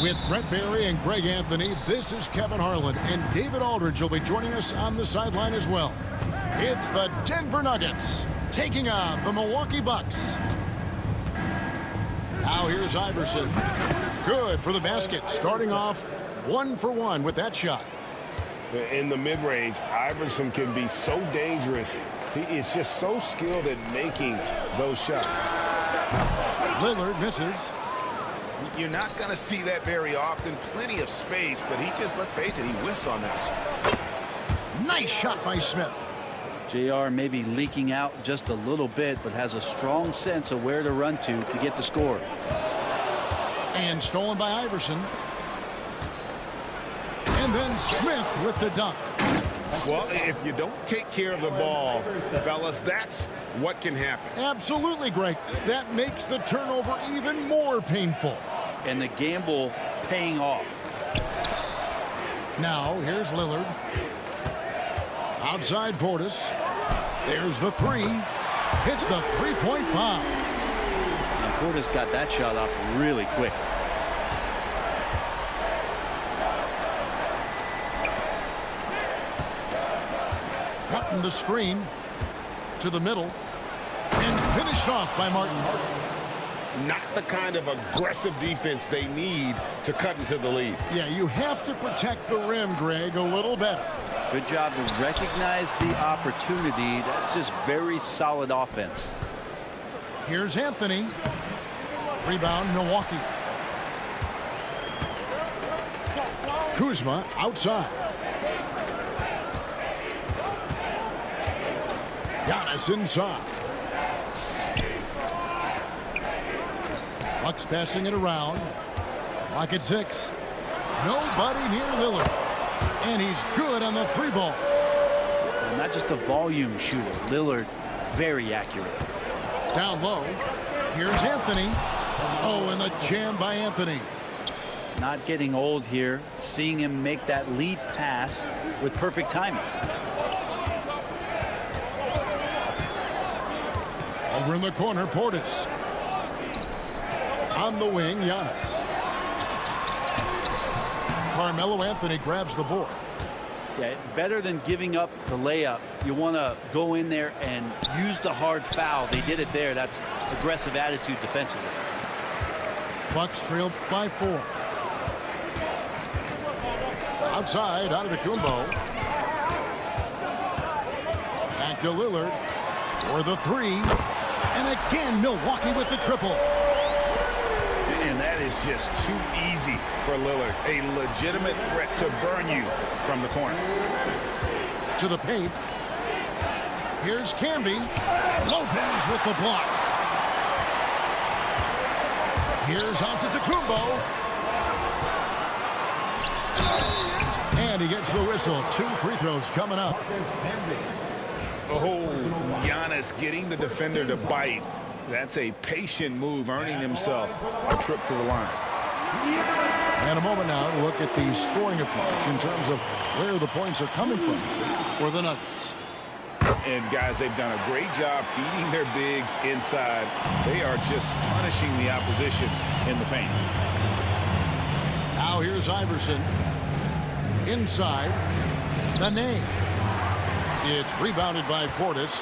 With Brett Barry and Greg Anthony, this is Kevin Harlan, and David Aldridge will be joining us on the sideline as well. It's the Denver Nuggets taking on the Milwaukee Bucks. Now here's Iverson. Good for the basket, starting off 1 for 1 with that shot. In the mid-range, Iverson can be so dangerous. He is just so skilled at making those shots. Lillard misses. You're not going to see that very often. Plenty of space, but he just, let's face it, he whiffs on that. Nice shot by Smith. JR may be leaking out just a little bit, but has a strong sense of where to run to get the score. And stolen by Iverson. And then Smith with the dunk. Well, if you don't take care of the ball, fellas, that's what can happen. Absolutely, Greg. That makes the turnover even more painful. And the gamble paying off. Now, here's Lillard. Outside Portis. There's the three. Hits the three-point bomb. And Portis got that shot off really quick. Martin the screen to the middle. And finished off by Martin. Not the kind of aggressive defense they need to cut into the lead. Yeah, you have to protect the rim, Greg, a little better. Good job to recognize the opportunity. That's just very solid offense. Here's Anthony. Rebound, Milwaukee. Kuzma outside. Giannis inside. Bucks passing it around. Clock at 6. Nobody near Lillard. And he's good on the three ball. And not just a volume shooter. Lillard, very accurate. Down low. Here's Anthony. Oh, and the jam by Anthony. Not getting old here. Seeing him make that lead pass with perfect timing. Over in the corner, Portis. On the wing, Giannis. Carmelo Anthony grabs the board. Yeah, better than giving up the layup. You want to go in there and use the hard foul. They did it there. That's aggressive attitude defensively. Bucks trail by 4. Outside, Antetokounmpo. Back to Lillard for the three. And again, Milwaukee with the triple. And that is just too easy for Lillard. A legitimate threat to burn you from the corner. To the paint. Here's Camby. Lopez with the block. Here's Antetokounmpo. And he gets the whistle. 2 free throws coming up. Oh, Giannis getting the defender to bite. That's a patient move, earning himself a trip to the line. And a moment now to look at the scoring approach in terms of where the points are coming from for the Nuggets. And guys, they've done a great job feeding their bigs inside. They are just punishing the opposition in the paint. Now here's Iverson. Inside. The name. It's rebounded by Portis.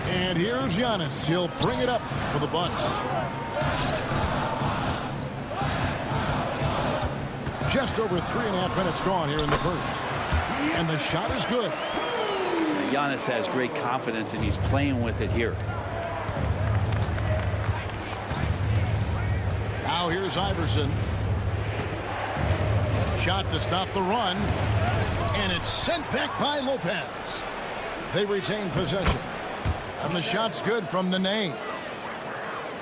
And here's Giannis. He'll bring it up for the Bucks. Just over 3.5 minutes gone here in the first. And the shot is good. Giannis has great confidence, and he's playing with it here. Now here's Iverson. Shot to stop the run. And it's sent back by Lopez. They retain possession. And the shot's good from the name.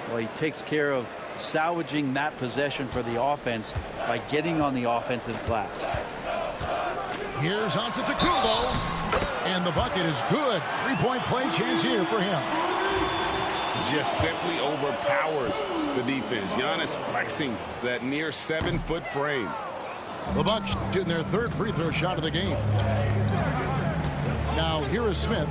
Well, he takes care of salvaging that possession for the offense by getting on the offensive glass. Here's Antetokounmpo. And the bucket is good. 3-point play chance here for him. Just simply overpowers the defense. Giannis flexing that near 7-foot frame. The Bucks shooting their 3rd free throw shot of the game. Now here is Smith.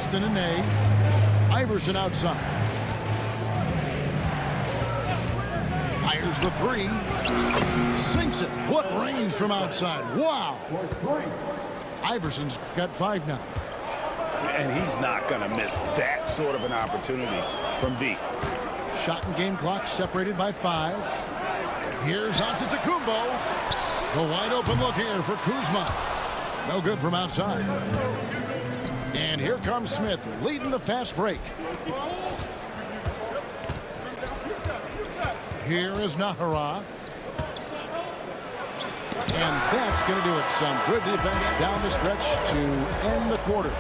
Boston and Nay. Iverson outside. Fires the three. Sinks it. What range from outside. Wow. Iverson's got 5 now. And he's not going to miss that sort of an opportunity from deep. Shot and game clock separated by 5. Here's Antetokounmpo. The wide open look here for Kuzma. No good from outside. And here comes Smith leading the fast break. Here is Nahara. And that's going to do it. Some good defense down the stretch to end the quarter.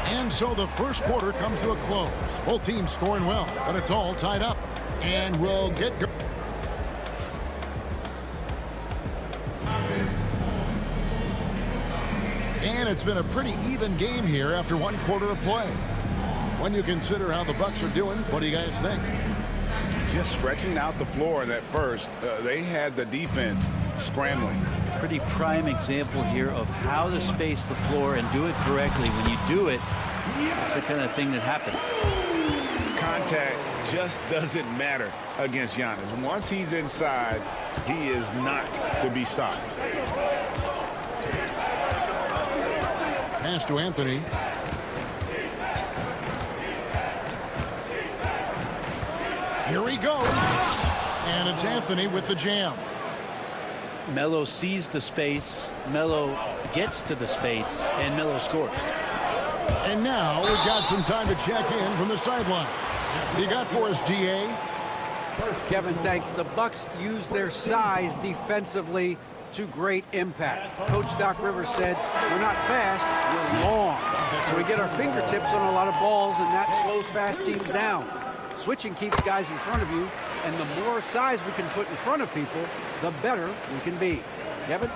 And so the first quarter comes to a close. Both teams scoring well, but it's all tied up. And we'll get going. And it's been a pretty even game here after 1 quarter of play. When you consider how the Bucks are doing, what do you guys think? Just stretching out the floor at first. They had the defense scrambling. Pretty prime example here of how to space the floor and do it correctly. When you do it, it's the kind of thing that happens. Contact just doesn't matter against Giannis. Once he's inside, he is not to be stopped. Pass to Anthony. Here he goes. And it's Anthony with the jam. Melo sees the space, Melo gets to the space, and Melo scores. And now we've got some time to check in from the sideline. You got for us, DA? Kevin, thanks. The Bucks use their size defensively to great impact. Coach Doc Rivers said, we're not fast, we're long. So we get our fingertips on a lot of balls, and that slows fast teams down. Switching keeps guys in front of you, and the more size we can put in front of people, the better we can be. Kevin?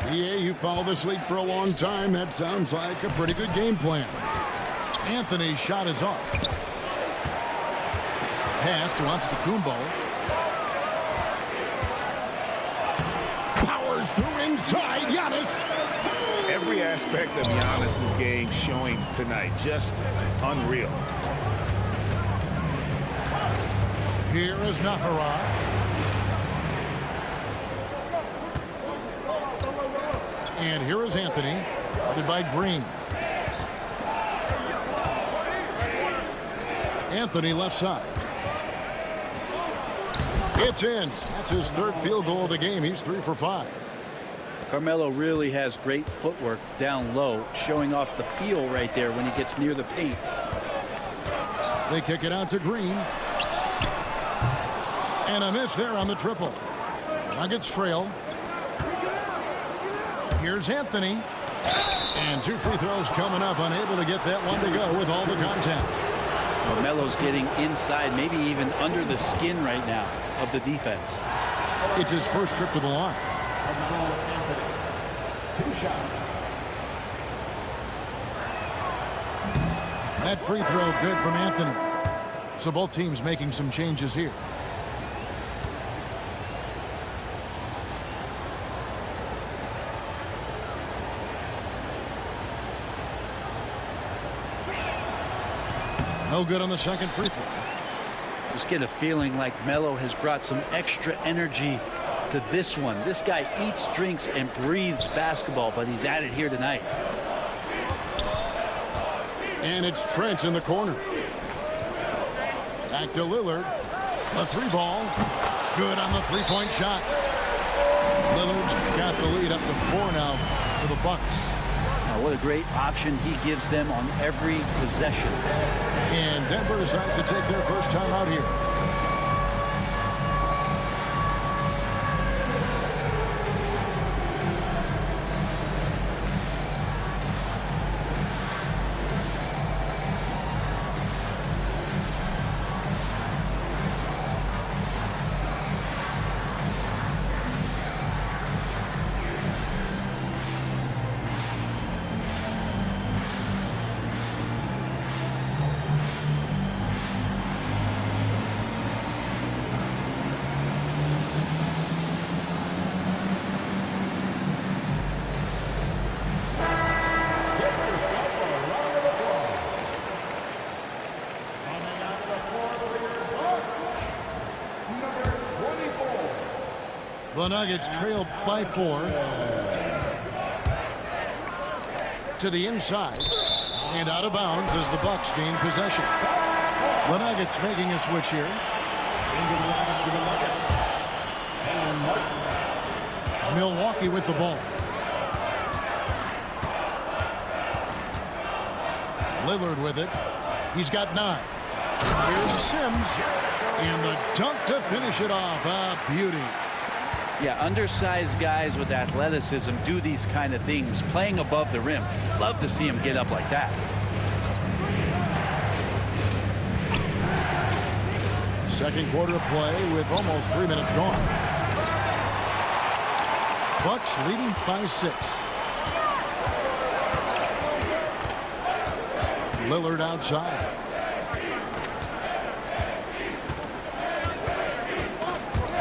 Yeah, you followed this league for a long time. That sounds like a pretty good game plan. Anthony's shot is off. Pass to Antetokounmpo. Powers through inside. Giannis. Every aspect of Giannis's game showing tonight. Just unreal. Here is Nahara. And here is Anthony, guarded by Green. Anthony left side. It's in. That's his 3rd field goal of the game. He's 3 for 5. Carmelo really has great footwork down low, showing off the feel right there when he gets near the paint. They kick it out to Green. And a miss there on the triple. Nuggets trail. Here's Anthony. And 2 free throws coming up. Unable to get that one to go with all the contact. Carmelo's getting inside, maybe even under the skin right now of the defense. It's his first trip to the line. 2 shots. That free throw good from Anthony. So both teams making some changes here. No good on the second free throw. Just get a feeling like Melo has brought some extra energy to this one. This guy eats, drinks, and breathes basketball, but he's at it here tonight. And it's Trent in the corner. Back to Lillard. A 3-ball. Good on the 3-point shot. Lillard's got the lead up to 4 now for the Bucks. What a great option he gives them on every possession. And Denver decides to take their first time out here. The Nuggets trail by 4. To the inside. And out of bounds as the Bucks gain possession. The Nuggets making a switch here. Milwaukee with the ball. Lillard with it. He's got 9. Here's Sims. And the dunk to finish it off. A beauty. Yeah, undersized guys with athleticism do these kind of things, playing above the rim. Love to see him get up like that. Second quarter of play with almost 3 minutes gone. Bucks leading by 6. Lillard outside.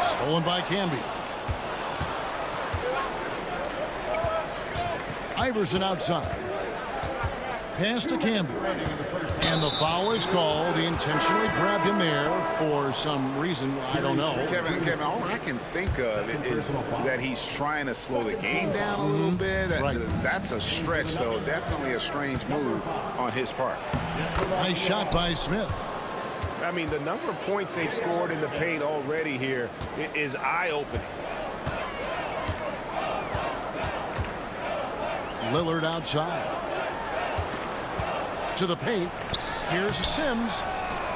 Stolen by Camby. Iverson outside. Pass to Camby. And the foul is called. He intentionally grabbed him there for some reason. I don't know. Kevin, all I can think of is that he's trying to slow the game down a little bit. Right. That's a stretch, though. Definitely a strange move on his part. Nice shot by Smith. I mean, the number of points they've scored in the paint already here is eye-opening. Lillard outside. To the paint. Here's Sims.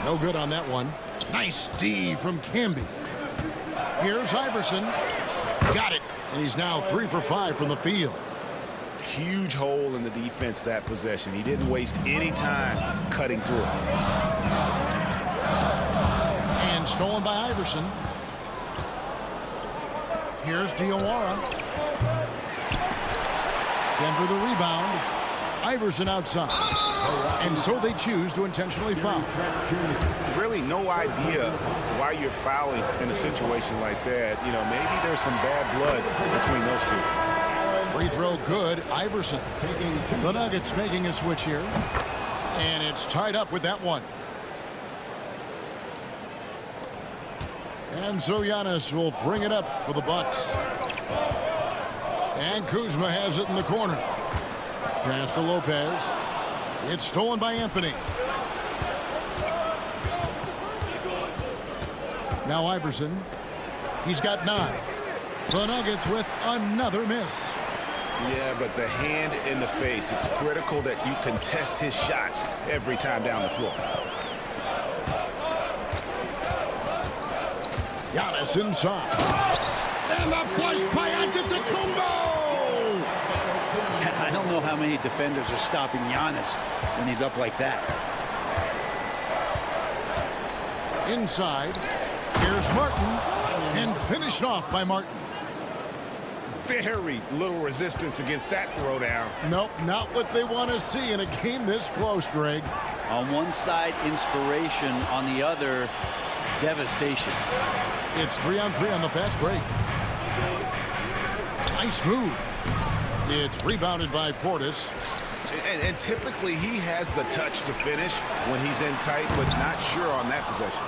No good on that one. Nice D from Camby. Here's Iverson. Got it. And he's now 3 for 5 from the field. Huge hole in the defense that possession. He didn't waste any time cutting through it. And stolen by Iverson. Here's Diawara. Denver the rebound. Iverson outside. And so they choose to intentionally foul. Really no idea why you're fouling in a situation like that. You know, maybe there's some bad blood between those two. Free throw good. Iverson. The Nuggets making a switch here. And it's tied up with that one. And so Giannis will bring it up for the Bucks. And Kuzma has it in the corner. Pass to Lopez. It's stolen by Anthony. Now Iverson. He's got 9. The Nuggets with another miss. Yeah, but the hand in the face. It's critical that you contest his shots every time down the floor. Giannis inside. And the flush by Antetokounmpo. I don't know how many defenders are stopping Giannis when he's up like that. Inside. Here's Martin. And finished off by Martin. Very little resistance against that throwdown. Nope, not what they want to see in a game this close, Greg. On one side, inspiration. On the other, devastation. It's 3-on-3 on the fast break. Nice move. It's rebounded by Portis. And typically he has the touch to finish when he's in tight, but not sure on that possession.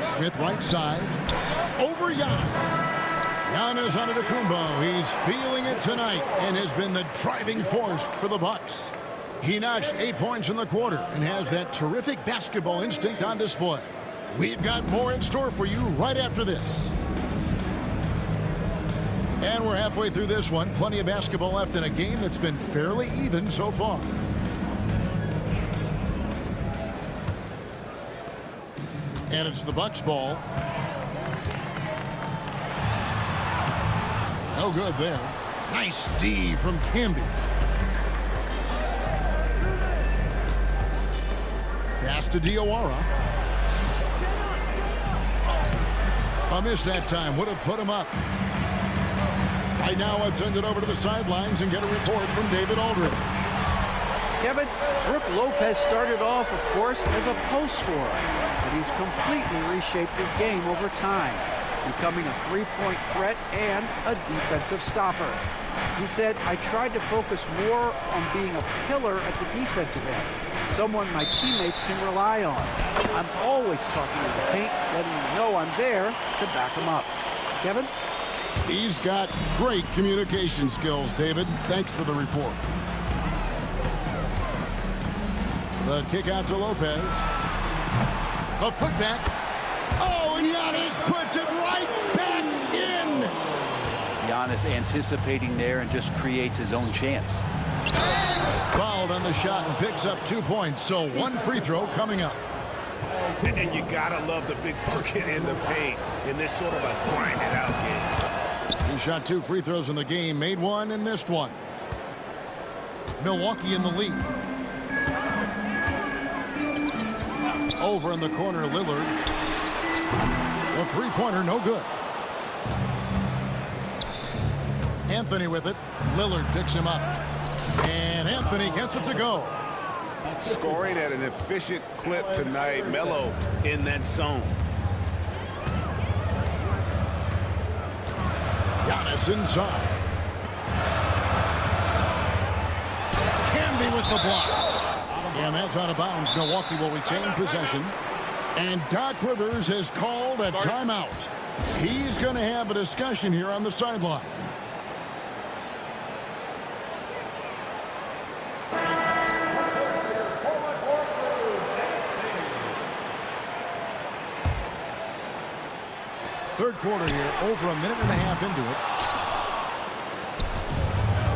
Smith right side. Over Giannis. Giannis Antetokounmpo. He's feeling it tonight and has been the driving force for the Bucks. He notched 8 points in the quarter and has that terrific basketball instinct on display. We've got more in store for you right after this. And we're halfway through this one. Plenty of basketball left in a game that's been fairly even so far. And it's the Bucks ball. No good there. Nice D from Camby. Pass to Diawara. A miss that time. Would have put him up. Right now, let's send it over to the sidelines and get a report from David Aldridge. Kevin, Brook Lopez started off, of course, as a post scorer, but he's completely reshaped his game over time, becoming a three-point threat and a defensive stopper. He said, I tried to focus more on being a pillar at the defensive end. someone my teammates can rely on. I'm always talking to the paint, letting them know I'm there to back them up. Kevin? He's got great communication skills, David. Thanks for the report. The kick out to Lopez. The putback. Oh, and Giannis puts it right back in. Giannis anticipating there and just creates his own chance. Fouled on the shot and picks up 2 points. So one free throw coming up. And you gotta love the big bucket in the paint in this sort of a grinded out game. He shot 2 free throws in the game, made one and missed one. Milwaukee in the lead. Over in the corner, Lillard. The three-pointer, no good. Anthony with it. Lillard picks him up. And Anthony gets it to go. Scoring at an efficient clip tonight. Melo in that zone. Giannis inside. Camby with the block. And that's out of bounds. Milwaukee will retain possession. And Doc Rivers has called a timeout. He's going to have a discussion here on the sideline. Third quarter here, over a minute and a half into it.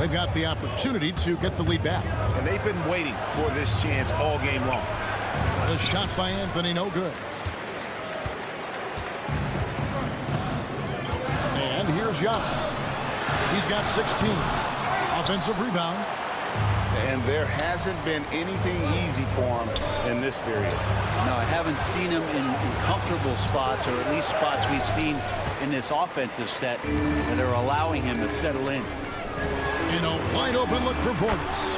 They've got the opportunity to get the lead back. And they've been waiting for this chance all game long. The shot by Anthony, no good. And here's Giannis. He's got 16. Offensive rebound. And there hasn't been anything easy for him in this period. No, I haven't seen him in comfortable spots, or at least spots we've seen in this offensive set that are allowing him to settle in. In a wide open look for Portis.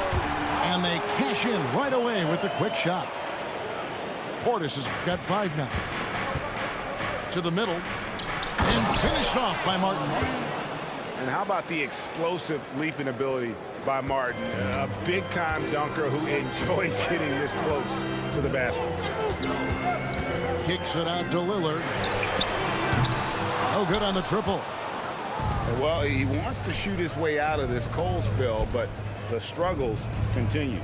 And they cash in right away with the quick shot. Portis has got 5 now. To the middle. And finished off by Martin. And how about the explosive leaping ability by Martin? A big-time dunker who enjoys getting this close to the basket. Kicks it out to Lillard. No good on the triple. Well, he wants to shoot his way out of this cold spell, but the struggles continue.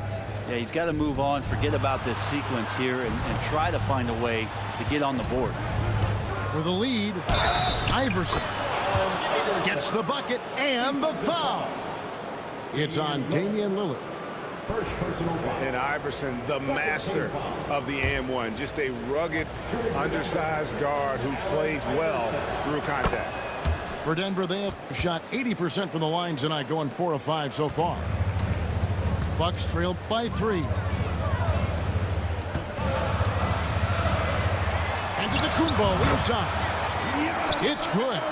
Yeah, he's got to move on, forget about this sequence here, and try to find a way to get on the board. For the lead, Iverson gets the bucket and the foul. It's on Damian Lillard. And Iverson, the master of the and-one, just a rugged, undersized guard who plays well through contact. For Denver, they have shot 80% from the line tonight, going 4 of 5 so far. Bucks trail by 3. And to the Kumbo inside. It's good.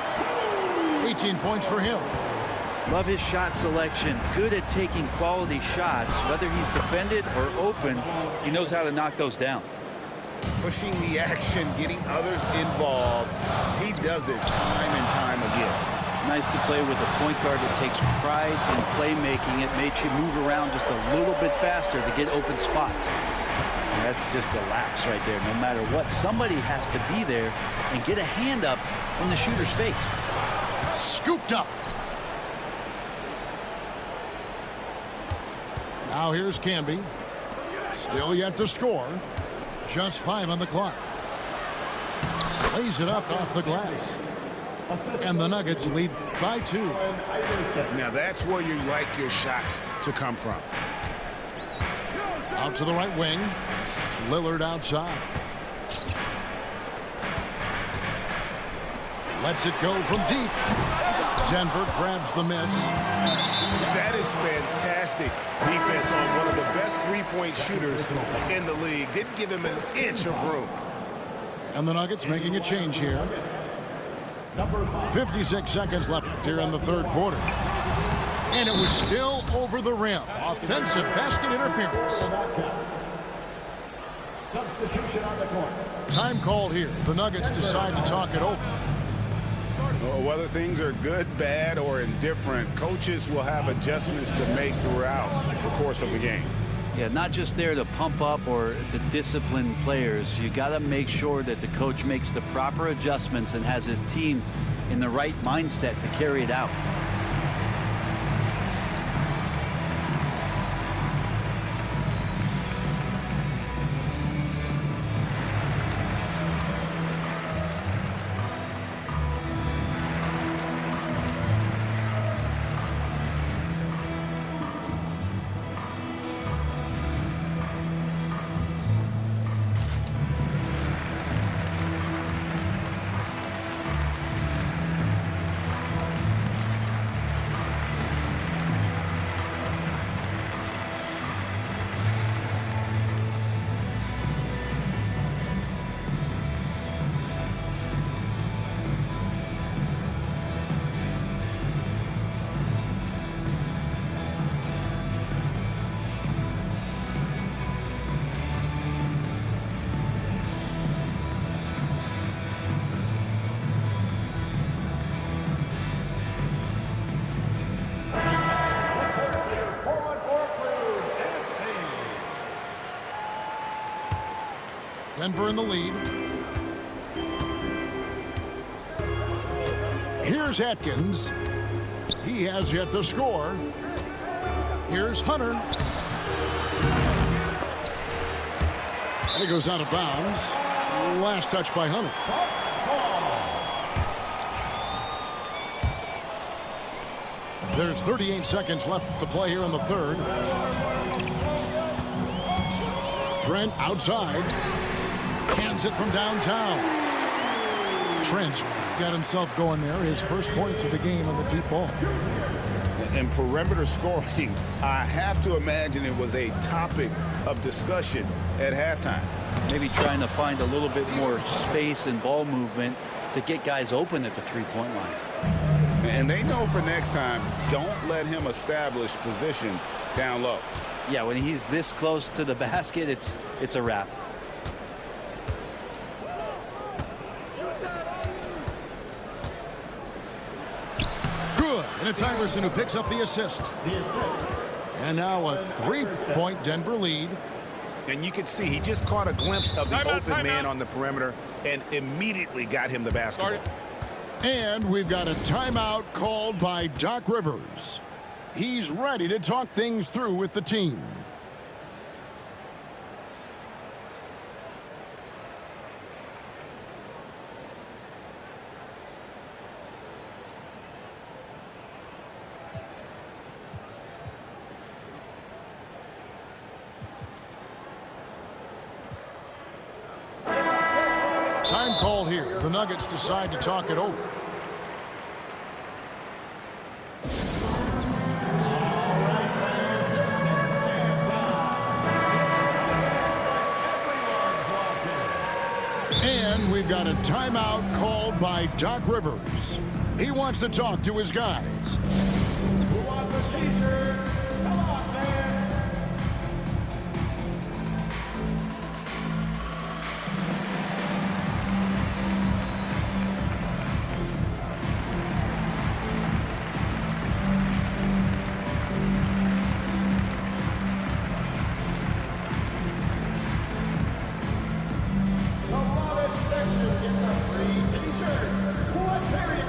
18 points for him. Love his shot selection. Good at taking quality shots. Whether he's defended or open, he knows how to knock those down. Pushing the action, getting others involved. He does it time and time again. Nice to play with a point guard that takes pride in playmaking. It makes you move around just a little bit faster to get open spots. And that's just a lapse right there. No matter what, somebody has to be there and get a hand up in the shooter's face. Scooped up. Now here's Camby. Still yet to score. Just 5 on the clock. Lays it up off the glass. And the Nuggets lead by 2. Now that's where you like your shots to come from. Out to the right wing. Lillard outside. Lets it go from deep. Denver grabs the miss. That is fantastic defense on one of the best three-point shooters in the league. Didn't give him an inch of room. And the Nuggets making a change here. 56 seconds left here in the third quarter. And it was still over the rim. Offensive basket interference. Substitution on the court. Time called here. The Nuggets decide to talk it over. Whether things are good, bad, or indifferent, coaches will have adjustments to make throughout the course of the game. Yeah, not just there to pump up or to discipline players. You got to make sure that the coach makes the proper adjustments and has his team in the right mindset to carry it out. Denver in the lead. Here's Atkins. He has yet to score. Here's Hunter. And he goes out of bounds. Last touch by Hunter. There's 38 seconds left to play here in the third. Trent outside. Hands it from downtown. Trent got himself going there. His first points of the game on the deep ball. And perimeter scoring, I have to imagine it was a topic of discussion at halftime. Maybe trying to find a little bit more space and ball movement to get guys open at the three-point line. And they know for next time, don't let him establish position down low. Yeah, when he's this close to the basket, it's a wrap. Good. And it's Iverson who picks up the assist. And now a three-point Denver lead. And you can see he just caught a glimpse of the open man on the perimeter and immediately got him the basketball. And we've got a timeout called by Doc Rivers. He's ready to talk things through with the team. Time called here. The Nuggets decide to talk it over. And we've got a timeout called by Doc Rivers. He wants to talk to his guys. Who wants a t-shirt? Come on, fans. The Wallet section gets a free t-shirt. What's it?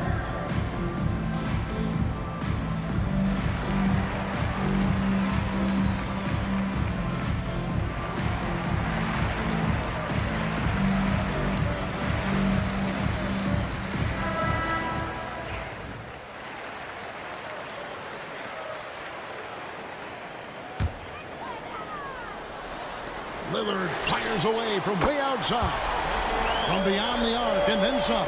Lillard fires away from way outside. From beyond the arc and then some.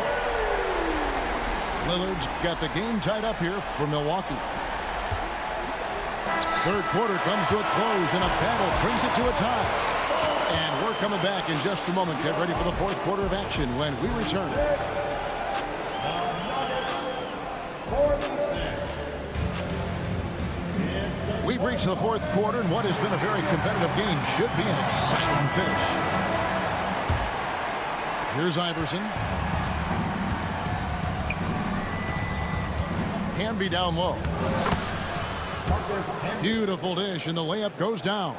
Lillard's got the game tied up here for Milwaukee. Third quarter comes to a close and a battle brings it to a tie. And we're coming back in just a moment. Get ready for the fourth quarter of action when we return. We've reached the fourth quarter, and what has been a very competitive game should be an exciting finish. Here's Iverson. Hamby down low. Beautiful dish, and the layup goes down.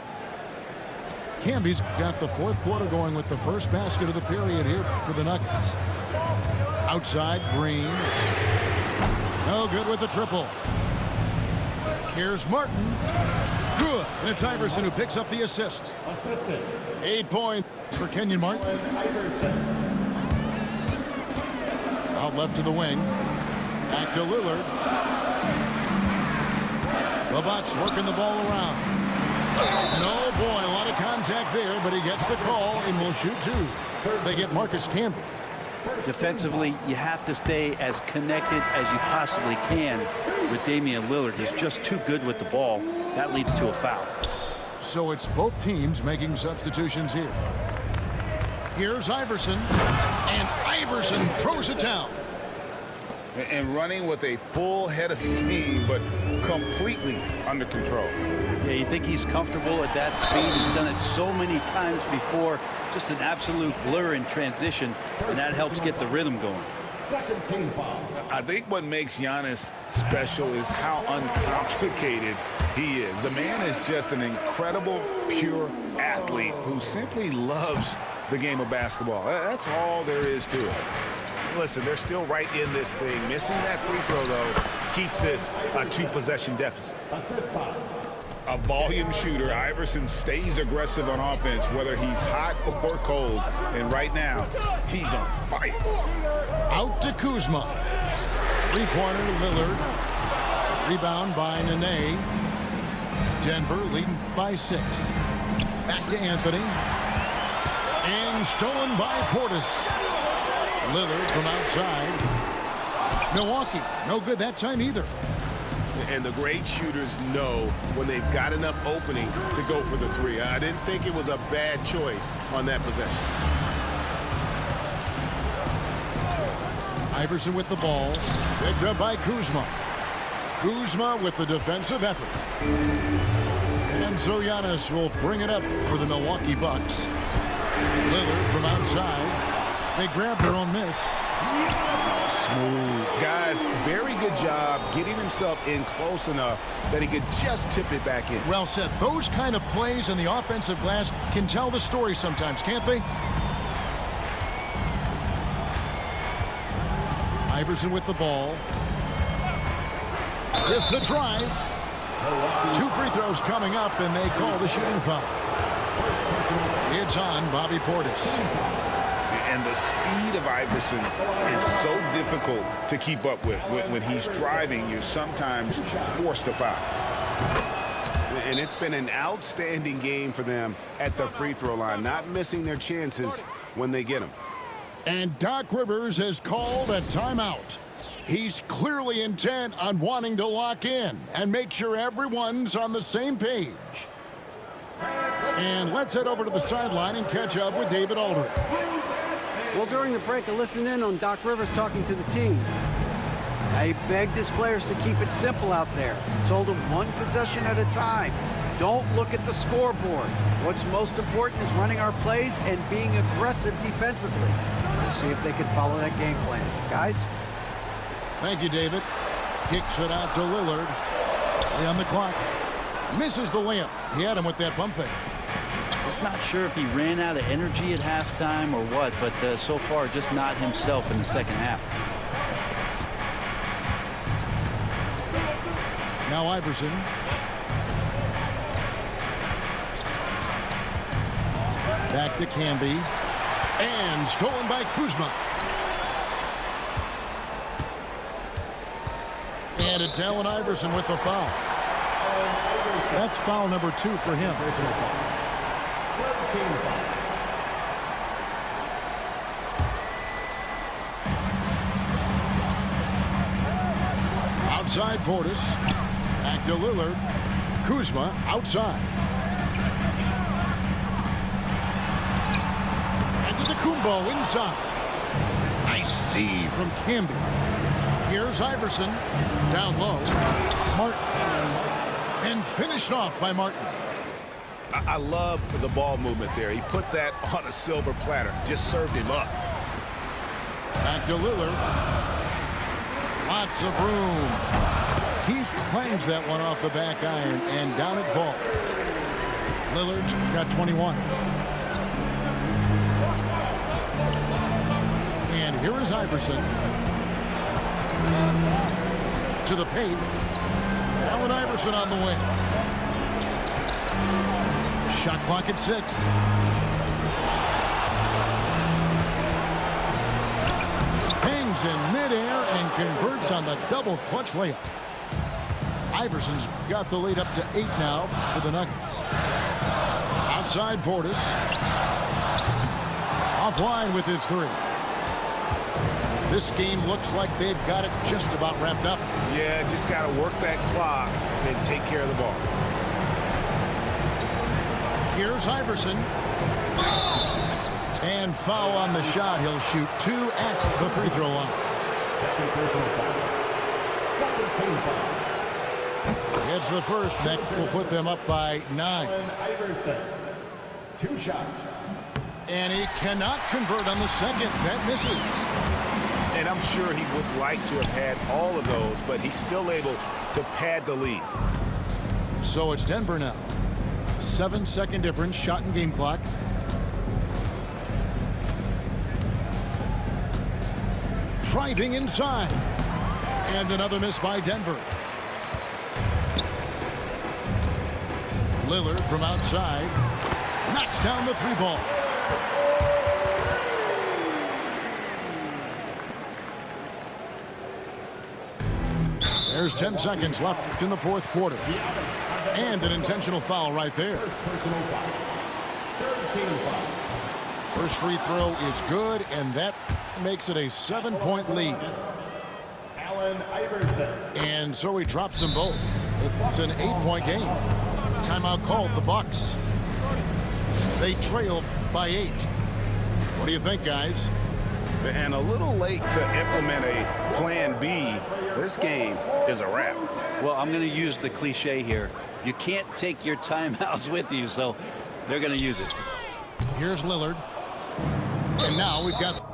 Camby's got the fourth quarter going with the first basket of the period here for the Nuggets. Outside, Green. No good with the triple. Here's Martin. Good. And it's Iverson who picks up the assist. 8 points for Kenyon Martin. Out left to the wing. Back to Lillard. The Bucks working the ball around. And oh boy, a lot of contact there, but he gets the call and will shoot two. They get Marcus Camby. Defensively, you have to stay as connected as you possibly can with Damian Lillard. He's just too good with the ball. That leads to a foul. So it's both teams making substitutions here. Here's Iverson, and Iverson throws it down. And running with a full head of steam, but completely under control. Yeah, you think he's comfortable at that speed. He's done it so many times before. Just an absolute blur in transition, and that helps get the rhythm going. Second team foul. I think what makes Giannis special is how uncomplicated he is. The man is just an incredible, pure athlete who simply loves the game of basketball. That's all there is to it. Listen, they're still right in this thing. Missing that free throw, though, keeps this a two-possession deficit. A volume shooter, Iverson stays aggressive on offense, whether he's hot or cold. And right now, he's on fire. Out to Kuzma. Three-pointer, Lillard. Rebound by Nene. Denver leading by 6. Back to Anthony. And stolen by Portis. Lillard from outside. Milwaukee, no good that time either. And the great shooters know when they've got enough opening to go for the three. I didn't think it was a bad choice on that possession. Iverson with the ball. Picked up by Kuzma. Kuzma with the defensive effort. And so Giannis will bring it up for the Milwaukee Bucks. Lillard from outside. They grab their own miss. Smooth. Guys, very good job getting himself in close enough that he could just tip it back in. Well said. Those kind of plays in the offensive glass can tell the story sometimes, can't they? Iverson with the ball. With the drive. 2 free throws coming up, and they call the shooting foul. It's on Bobby Portis. And the speed of Iverson is so difficult to keep up with. When he's driving, you're sometimes forced to foul. And it's been an outstanding game for them at the free throw line, not missing their chances when they get them. And Doc Rivers has called a timeout. He's clearly intent on wanting to lock in and make sure everyone's on the same page. And let's head over to the sideline and catch up with David Aldridge. Well, during the break, I listened in on Doc Rivers talking to the team. He begged his players to keep it simple out there. Told them one possession at a time. Don't look at the scoreboard. What's most important is running our plays and being aggressive defensively. We'll see if they can follow that game plan. Guys? Thank you, David. Kicks it out to Lillard. Play on the clock. Misses the layup. He had him with that pump fake. Just not sure if he ran out of energy at halftime or what, but so far just not himself in the second half. Now Iverson. Back to Camby. And stolen by Kuzma. And it's Allen Iverson with the foul. That's foul number 2 for him. Outside Portis. Back to Lillard. Kuzma outside. And to the Kumbo inside. Nice D from Camby. Here's Iverson. Down low. Martin. And finished off by Martin. I love the ball movement there. He put that on a silver platter. Just served him up. Back to Lillard. Lots of room. He clangs that one off the back iron, and down it falls. Lillard's got 21. And here is Iverson. To the paint. Allen Iverson on the wing. Shot clock at 6. Hangs in midair and converts on the double clutch layup. Iverson's got the lead up to 8 now for the Nuggets. Outside Portis. Offline with his 3. This game looks like they've got it just about wrapped up. Yeah, just got to work that clock and take care of the ball. Here's Iverson. And foul on the shot. He'll shoot 2 at the free throw line. Second personal foul. Second team foul. It's the first that will put them up by 9. Allen Iverson. 2 shots. And he cannot convert on the second. That misses. And I'm sure he would like to have had all of those, but he's still able to pad the lead. So it's Denver now. 7-second difference, shot and game clock. Driving inside. And another miss by Denver. Lillard from outside. Knocks down the 3 ball. There's 10 seconds left in the 4th quarter. And an intentional foul right there. First personal foul. Third team foul. First free throw is good, and that makes it a 7-point lead. Allen Iverson. And so he drops them both. It's an 8-point game. Timeout called, the Bucks. They trail by 8. What do you think, guys? And a little late to implement a plan B. This game is a wrap. Well, I'm going to use the cliche here. You can't take your timeouts with you, so they're going to use it. Here's Lillard. And now we've got